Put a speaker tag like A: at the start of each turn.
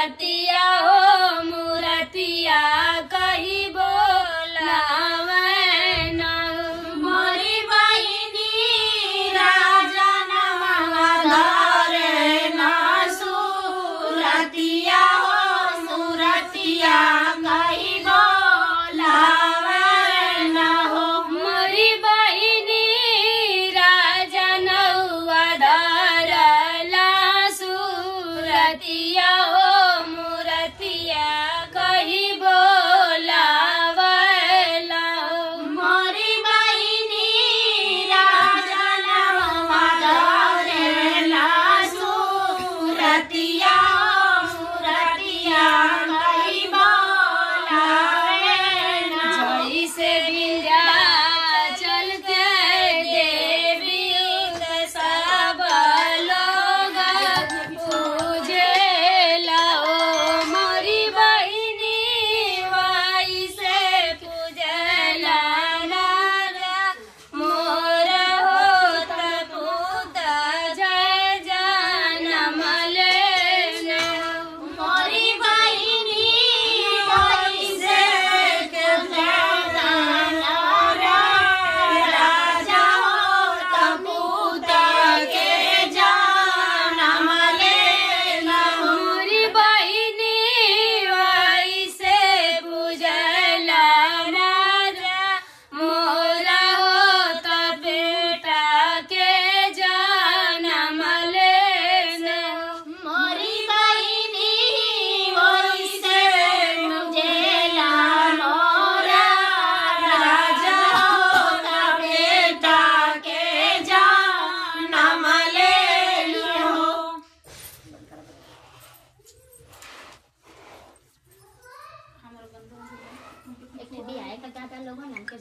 A: सूरतिया हो मूरतिया कही बोलावे न मोरी बहिनी राजा धरे न सूरतिया हो मूरतिया कही बोलावे न हो मोरी बहिनी राजा धरला सूरतिया हो मूरतिया कही बोलावला मोरी बहिनी राजा धरला सूरतिया मूरतिया कही बोलावला जैसे विंध्याचल के देवी सब लोग पूजेला ओ मोरी बहिनी वैसे पूजेला राजा मोर होत पूत जय जनम लेने मोरी बहिनी वैसे पूजेला राजा होत पूत के जनम लेना मोरी बहिनी वैसे पूजला राजा मोरा होत बेटा के जनम लेना मोरी बहिनी वैसे पूजला मोरा राजा होत बेटा के जनम लेना
B: एक भी आए का क्या लोगों ने हमके